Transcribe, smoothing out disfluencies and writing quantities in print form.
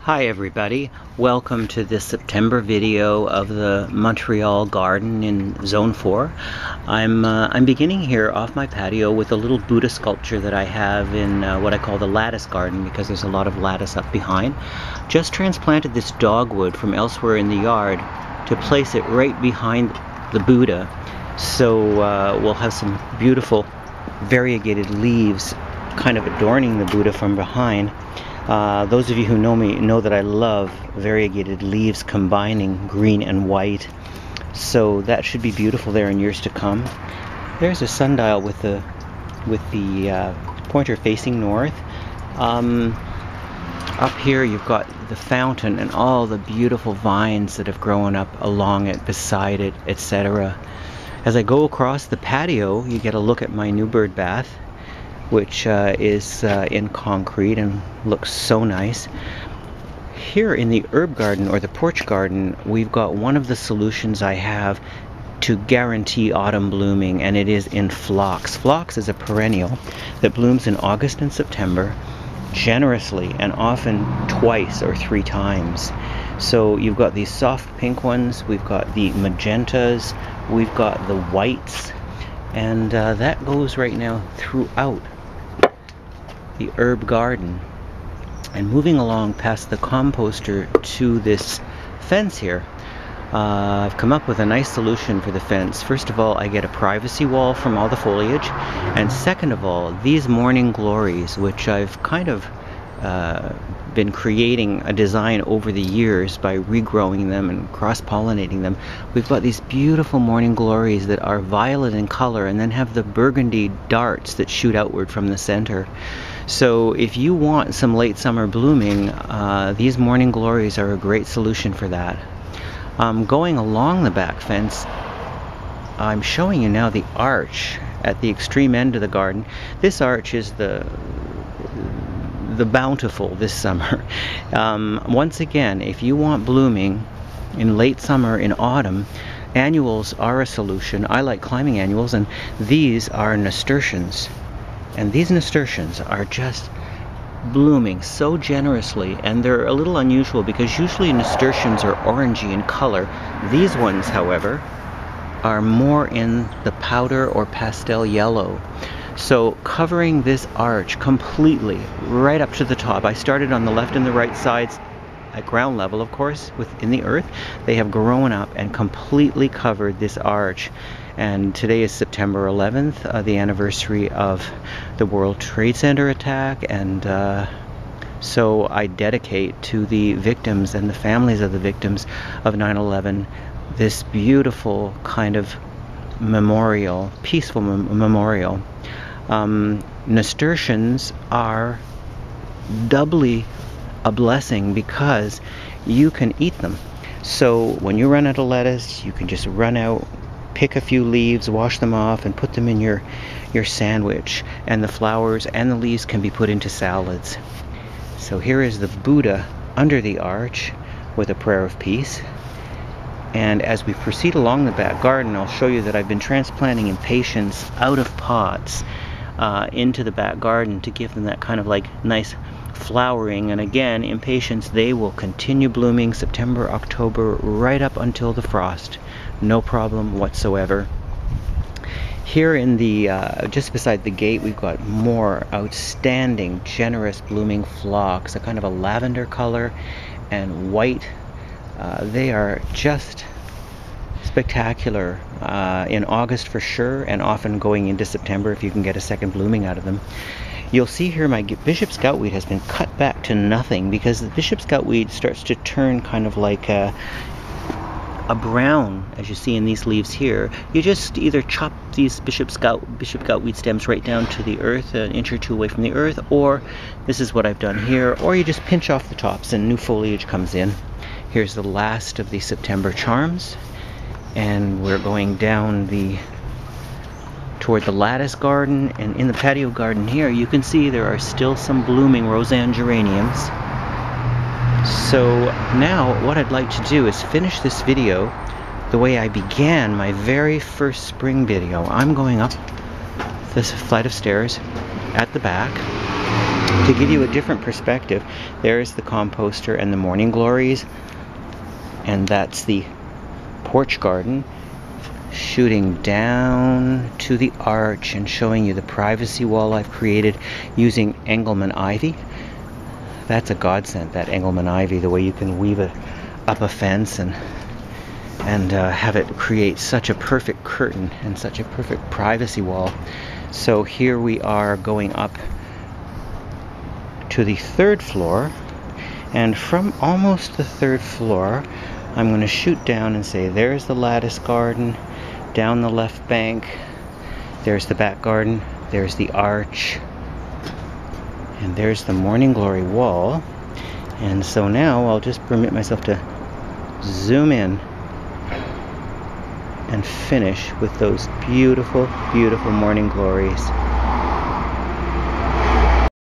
Hi everybody, welcome to this September video of the Montreal garden in Zone 4. I'm beginning here off my patio with a little Buddha sculpture that I have in what I call the lattice garden because there's a lot of lattice up behind. Just transplanted this dogwood from elsewhere in the yard to place it right behind the Buddha, so we'll have some beautiful variegated leaves kind of adorning the Buddha from behind. Those of you who know me know that I love variegated leaves combining green and white, so that should be beautiful there in years to come. There's a sundial with the pointer facing north. Up here you've got the fountain and all the beautiful vines that have grown up along it, beside it, etc. As I go across the patio, you get a look at my new bird bath, which is in concrete and looks so nice. Here in the herb garden, or the porch garden, we've got one of the solutions I have to guarantee autumn blooming, and it is in phlox. Phlox is a perennial that blooms in August and September generously, and often twice or three times. So you've got these soft pink ones, we've got the magentas, we've got the whites, and that goes right now throughout the herb garden. And moving along past the composter to this fence here, I've come up with a nice solution for the fence. First of all, I get a privacy wall from all the foliage, and second of all, these morning glories, which I've kind of been creating a design over the years by regrowing them and cross-pollinating them. We've got these beautiful morning glories that are violet in color and then have the burgundy darts that shoot outward from the center. So if you want some late summer blooming, these morning glories are a great solution for that. Going along the back fence, I'm showing you now the arch at the extreme end of the garden. This arch is the bountiful this summer. Once again, if you want blooming in late summer, in autumn, annuals are a solution. I like climbing annuals, and these are nasturtiums. And these nasturtiums are just blooming so generously, and they're a little unusual because usually nasturtiums are orangey in color. These ones, however, are more in the powder or pastel yellow. So covering this arch completely right up to the top. I started on the left and the right sides at ground level, of course, within the earth. They have grown up and completely covered this arch. And today is September 11th, the anniversary of the World Trade Center attack, and so I dedicate to the victims and the families of the victims of 9/11 this beautiful kind of memorial, peaceful memorial. Nasturtiums are doubly a blessing because you can eat them. So when you run out of lettuce, you can just run out, pick a few leaves, wash them off, and put them in your sandwich. And the flowers and the leaves can be put into salads. So here is the Buddha under the arch with a prayer of peace. And as we proceed along the back garden, I'll show you that I've been transplanting impatiens out of pots into the back garden to give them that kind of like nice flowering. And again, impatiens, they will continue blooming September, October, right up until the frost. No problem whatsoever. Here in the just beside the gate, we've got more outstanding, generous blooming phlox, a kind of a lavender color and white. They are just spectacular in August for sure, and often going into September if you can get a second blooming out of them. You'll see here my bishop's goutweed has been cut back to nothing because the bishop's goutweed starts to turn kind of like a brown, as you see in these leaves here. You just either chop these bishop goutweed stems right down to the earth, an inch or two away from the earth, or this is what I've done here, or you just pinch off the tops and new foliage comes in. Here's the last of the September charms, and we're going down toward the lattice garden, and in the patio garden here you can see there are still some blooming Roseanne geraniums. So now what I'd like to do is finish this video the way I began my very first spring video. I'm going up this flight of stairs at the back, To give you a different perspective, there's the composter and the morning glories, and that's the porch garden, shooting down to the arch and showing you the privacy wall I've created using Engelmann ivy. That's a godsend, that Engelmann ivy, the way you can weave it up a fence and have it create such a perfect curtain and such a perfect privacy wall. So here we are going up to the 3rd floor, and from almost the 3rd floor I'm going to shoot down and say there's the lattice garden, down the left bank, there's the back garden, there's the arch, and there's the morning glory wall. And so now I'll just permit myself to zoom in and finish with those beautiful, beautiful morning glories.